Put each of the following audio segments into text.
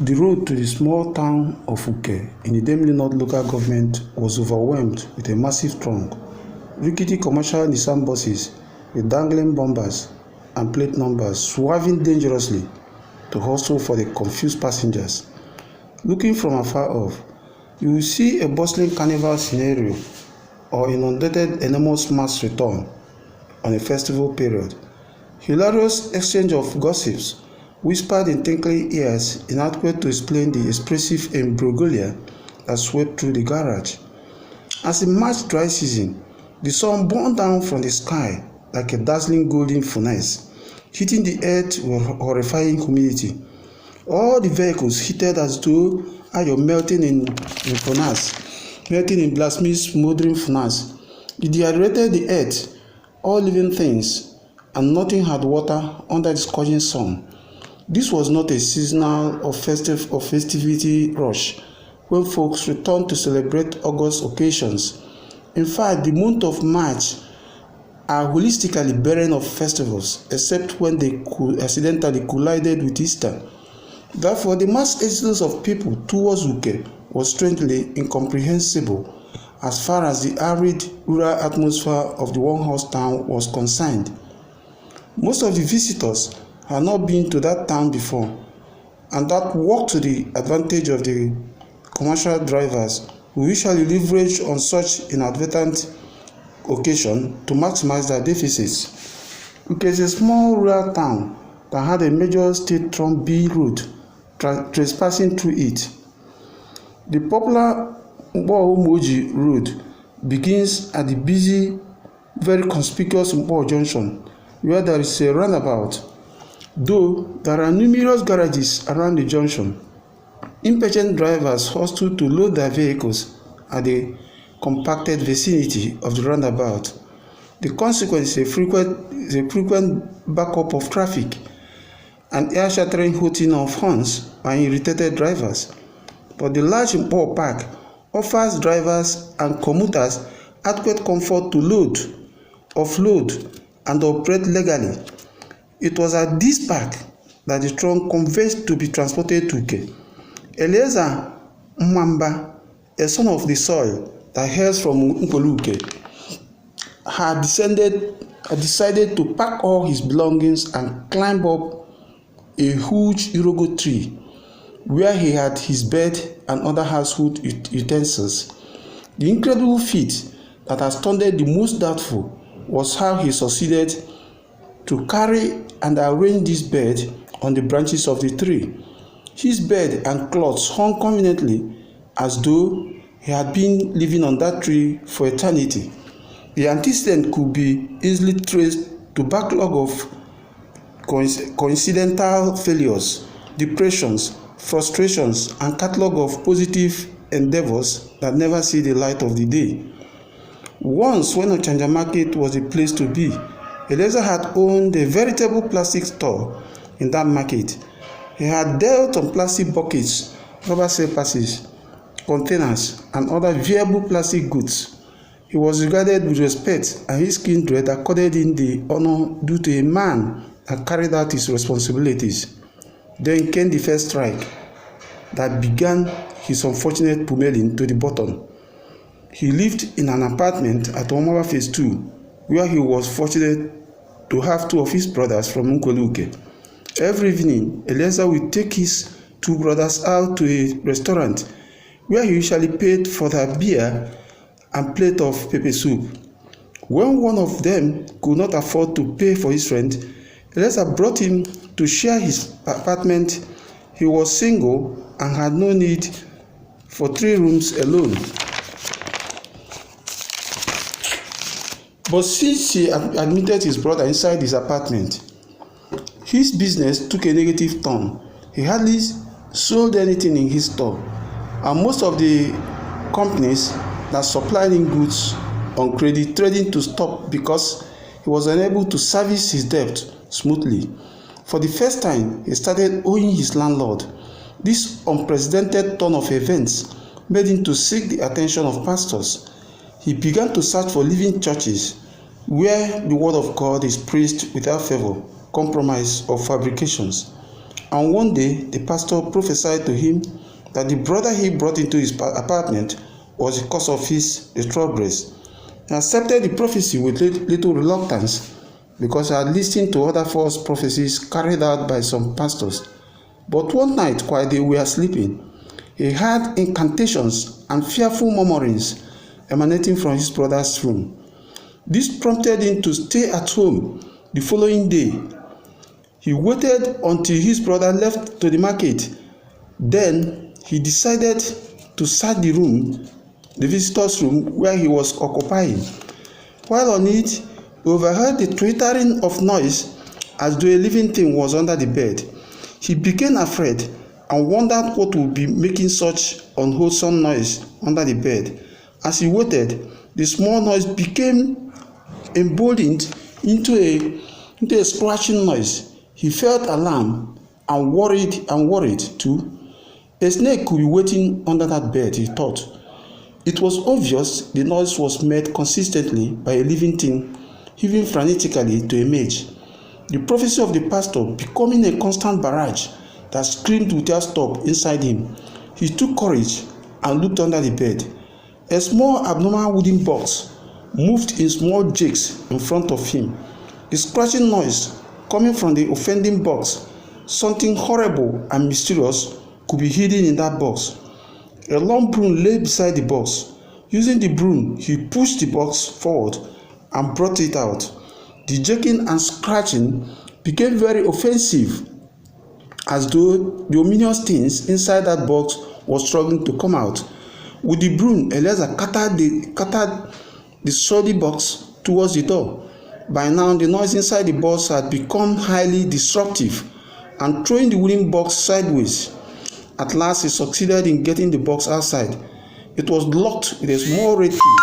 The road to the small town of Uke in the Idemili North local government was overwhelmed with a massive throng. Rickety commercial Nissan buses with dangling bumpers and plate numbers swerving dangerously to hustle for the confused passengers. Looking from afar off, you will see a bustling carnival scenario or inundated enormous mass return on a festival period. Hilarious exchange of gossips whispered in tinkling ears inadequate to explain the expressive imbroglio that swept through the garage. As it marched dry season, the sun burned down from the sky like a dazzling golden furnace, hitting the earth with horrifying humidity. All the vehicles heated as though iron melting in blasphemous smoldering furnace. It dehydrated the earth, all living things, and nothing had water under the scorching sun. This was not a seasonal or festivity rush when folks returned to celebrate August occasions. In fact, the month of March are holistically barren of festivals, except when they accidentally collided with Easter. Therefore, the mass exodus of people towards Uke was strangely incomprehensible as far as the arid rural atmosphere of the one-horse town was concerned. Most of the visitors had not been to that town before, and that worked to the advantage of the commercial drivers who usually leverage on such inadvertent occasion to maximize their deficits. It is a small rural town that had a major state-run B road trespassing through it. The popular Mbo-Umoji road begins at the busy, very conspicuous Mbo Junction, where there is a roundabout. Though there are numerous garages around the junction, impatient drivers hustle to load their vehicles at the compacted vicinity of the roundabout. The consequence is a frequent backup of traffic and ear-shattering hooting of horns by irritated drivers. But the large Mbo Park offers drivers and commuters adequate comfort to load, offload, and operate legally. It was at this park that the trunk conveyed to be transported to Uke. Eliezer Mwamba, a son of the soil that hails from Uke, had decided to pack all his belongings and climb up a huge Irogo tree where he had his bed and other household utensils. The incredible feat that has stunned the most doubtful was how he succeeded to carry and arrange this bed on the branches of the tree. His bed and clothes hung conveniently as though he had been living on that tree for eternity. The antecedent could be easily traced to backlog of coincidental failures, depressions, frustrations, and catalog of positive endeavors that never see the light of the day. Once, when Ochanja Market was a place to be, Eliezer had owned a veritable plastic store in that market. He had dealt on plastic buckets, rubber surfaces, containers, and other viable plastic goods. He was regarded with respect, and his kindred accorded him the honor due to a man that carried out his responsibilities. Then came the first strike that began his unfortunate pummeling to the bottom. He lived in an apartment at Omaba Phase 2, where he was fortunate to have two of his brothers from Uke. Every evening, Eliezer would take his two brothers out to a restaurant where he usually paid for their beer and plate of pepper soup. When one of them could not afford to pay for his rent, Eliezer brought him to share his apartment. He was single and had no need for 3 rooms alone. But since he admitted his brother inside his apartment, his business took a negative turn. He hardly sold anything in his store, and most of the companies that supplied him goods on credit trading to stop because he was unable to service his debt smoothly. For the first time, he started owing his landlord. This unprecedented turn of events made him to seek the attention of pastors. He began to search for living churches where the word of God is preached without favor, compromise, or fabrications. And one day, the pastor prophesied to him that the brother he brought into his apartment was the cause of his retrogress. He accepted the prophecy with little reluctance because he had listened to other false prophecies carried out by some pastors. But one night, while they were sleeping, he heard incantations and fearful murmurings emanating from his brother's room. This prompted him to stay at home the following day. He waited until his brother left to the market. Then he decided to search the visitor's room where he was occupying. While on it, he overheard the twittering of noise as though a living thing was under the bed. He became afraid and wondered what would be making such unwholesome noise under the bed. As he waited, the small noise became emboldened into a scratching noise. He felt alarmed and worried too. A snake could be waiting under that bed, he thought. It was obvious the noise was made consistently by a living thing, even frantically to a mage. The prophecy of the pastor becoming a constant barrage that screamed without stop inside him. He took courage and looked under the bed. A small abnormal wooden box moved in small jigs in front of him. The scratching noise coming from the offending box, something horrible and mysterious could be hidden in that box. A long broom lay beside the box. Using the broom, he pushed the box forward and brought it out. The jerking and scratching became very offensive, as though the ominous things inside that box was struggling to come out. With the broom, Eliezer scattered the shoddy box towards the door. By now, the noise inside the box had become highly disruptive and throwing the wooden box sideways. At last, he succeeded in getting the box outside. It was locked with a small red key.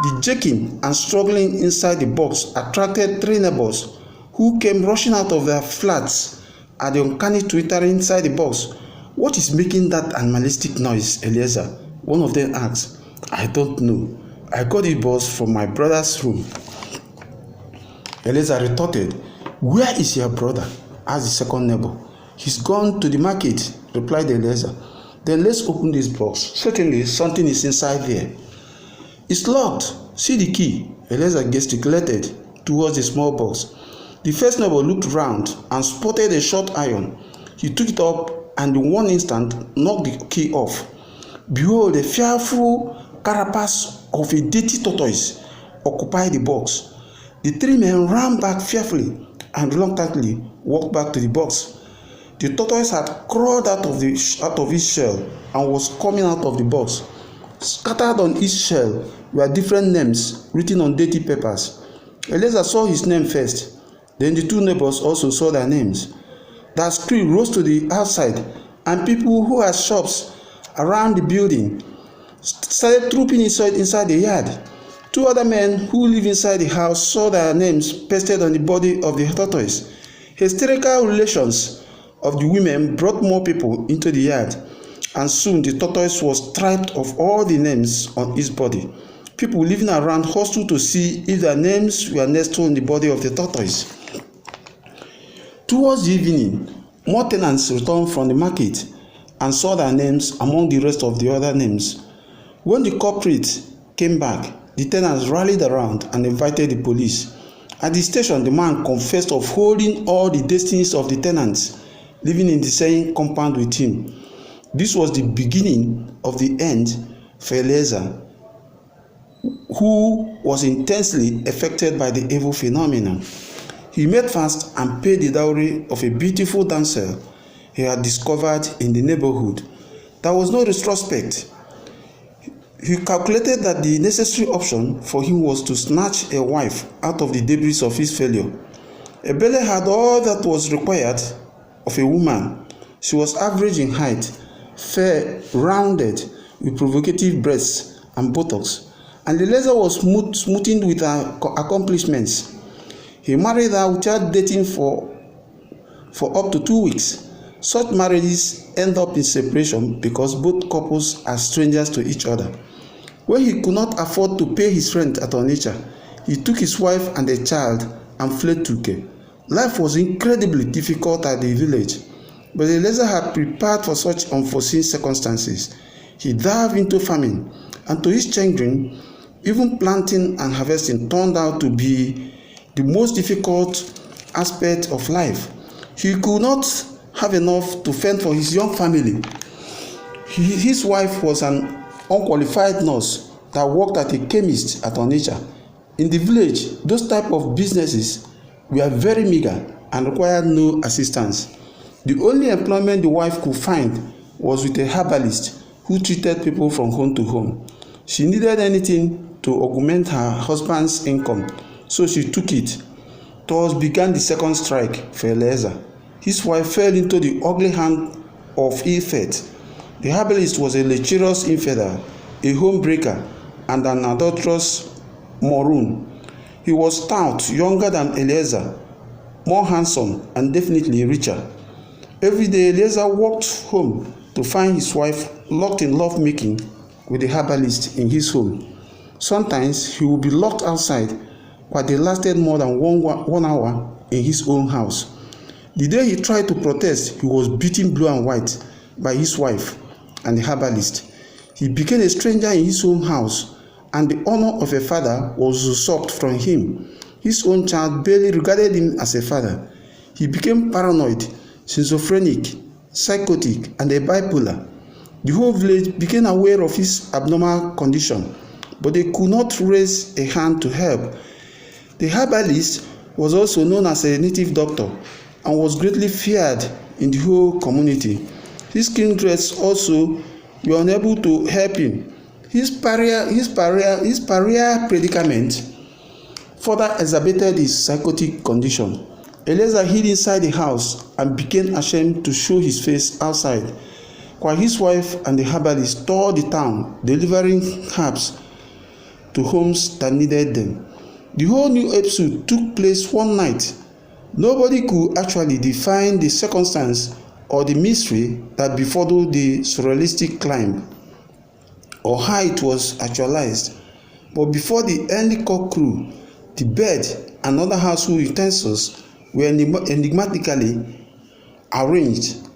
The jerking and struggling inside the box attracted 3 neighbors who came rushing out of their flats at the uncanny twittering inside the box. "What is making that animalistic noise, Eliezer?" one of them asked. "I don't know. I got it, boss, from my brother's room." Eliezer retorted. "Where is your brother?" asked the second neighbor. "He's gone to the market," replied Eliezer. "Then let's open this box. Certainly something is inside there." "It's locked. See the key." Eliezer gesticulated towards the small box. The first neighbor looked round and spotted a short iron. He took it up and in one instant knocked the key off. Behold, a fearful carapace of a dirty tortoise occupied the box. The 3 men ran back fearfully and reluctantly walked back to the box. The tortoise had crawled out of its shell and was coming out of the box. Scattered on each shell were different names written on dirty papers. Eliezer saw his name first. Then the 2 neighbors also saw their names. That scream rose to the outside, and people who had shops around the building started trooping inside the yard. 2 other men who lived inside the house saw their names pasted on the body of the tortoise. Hysterical relations of the women brought more people into the yard, and soon the tortoise was stripped of all the names on its body. People living around hustled to see if their names were nestled in the body of the tortoise. Towards the evening, more tenants returned from the market and saw their names among the rest of the other names. When the culprit came back, the tenants rallied around and invited the police. At the station, the man confessed of holding all the destinies of the tenants living in the same compound with him. This was the beginning of the end for Eliezer, who was intensely affected by the evil phenomenon. He made fast and paid the dowry of a beautiful damsel he had discovered in the neighborhood. There was no retrospect. He calculated that the necessary option for him was to snatch a wife out of the debris of his failure. Ebele had all that was required of a woman. She was average in height, fair, rounded, with provocative breasts and buttocks, and Eliezer was smoothing with her accomplishments. He married her without dating for up to 2 weeks. Such marriages end up in separation because both couples are strangers to each other. When he could not afford to pay his rent at Onitsha, he took his wife and a child and fled to Uke. Life was incredibly difficult at the village. But Eliezer had prepared for such unforeseen circumstances. He dived into farming, and to his chagrin, even planting and harvesting turned out to be the most difficult aspect of life. He could not have enough to fend for his young family. His wife was an unqualified nurse that worked at a chemist at Onitsha. In the village, those type of businesses were very meager and required no assistance. The only employment the wife could find was with a herbalist who treated people from home to home. She needed anything to augment her husband's income, so she took it. Thus began the second strike for Eliezer. His wife fell into the ugly hand of ill fate. The herbalist was a lecherous infidel, a homebreaker, and an adulterous maroon. He was stout, younger than Eliezer, more handsome, and definitely richer. Every day Eliezer walked home to find his wife locked in lovemaking with the herbalist in his home. Sometimes he would be locked outside, but they lasted more than one hour in his own house. The day he tried to protest, he was beaten blue and white by his wife and the herbalist. He became a stranger in his own house, and the honor of a father was usurped from him. His own child barely regarded him as a father. He became paranoid, schizophrenic, psychotic, and a bipolar. The whole village became aware of his abnormal condition, but they could not raise a hand to help. The herbalist was also known as a native doctor and was greatly feared in the whole community. His kindreds also were unable to help him. His pariah predicament further exacerbated his psychotic condition. Eliezer hid inside the house and became ashamed to show his face outside, while his wife and the herbalist toured the town, delivering herbs to homes that needed them. The whole new episode took place one night. Nobody could actually define the circumstance or the mystery that befuddled the surrealistic climb, or how it was actualized. But before the early cock crew, the bed and other household utensils were enigmatically arranged,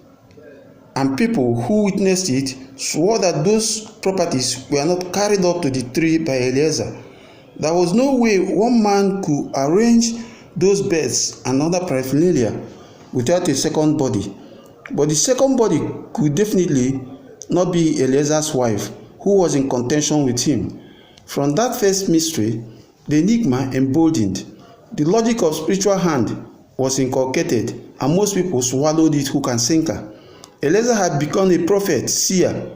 and people who witnessed it swore that those properties were not carried up to the tree by Eliezer. There was no way one man could arrange those beds and other paraphernalia without a second body. But the second body could definitely not be Eliezer's wife, who was in contention with him. From that first mystery, the enigma emboldened. The logic of spiritual hand was inculcated, and most people swallowed it hook and sinker. Eliezer had become a prophet, seer,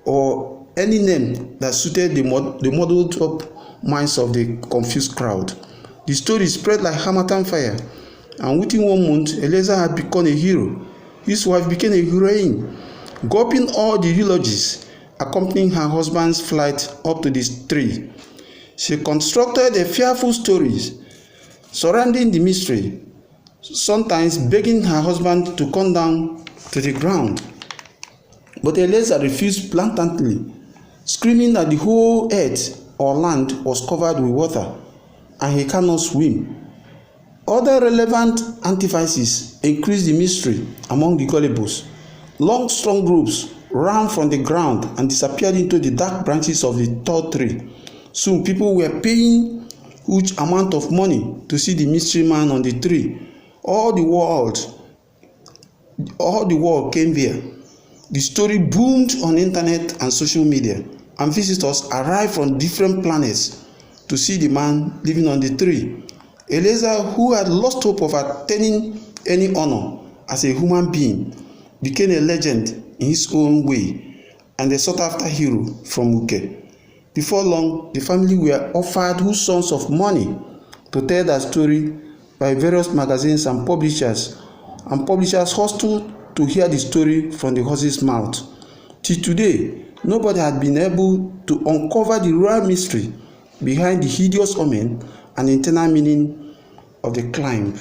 or any name that suited the muddled up minds of the confused crowd. The story spread like Harmattan fire, and within 1 month, Eliezer had become a hero. His wife became a heroine, gulping all the eulogies accompanying her husband's flight up to this tree. She constructed a fearful story surrounding the mystery, sometimes begging her husband to come down to the ground. But Eliezer refused blatantly, screaming that the whole earth or land was covered with water and he cannot swim. Other relevant antitheses increased the mystery among the gullibles. Long, strong groups ran from the ground and disappeared into the dark branches of the tall tree. Soon people were paying huge amount of money to see the mystery man on the tree. All the world came there. The story boomed on internet and social media, and visitors arrived from different planets to see the man living on the tree. Eliezer, who had lost hope of attaining any honor as a human being, became a legend in his own way and a sought-after hero from Uke. Before long, the family were offered huge sums of money to tell their story by various magazines and publishers hustled to hear the story from the horse's mouth. Till today, nobody had been able to uncover the real mystery behind the hideous omen and internal meaning of the climb.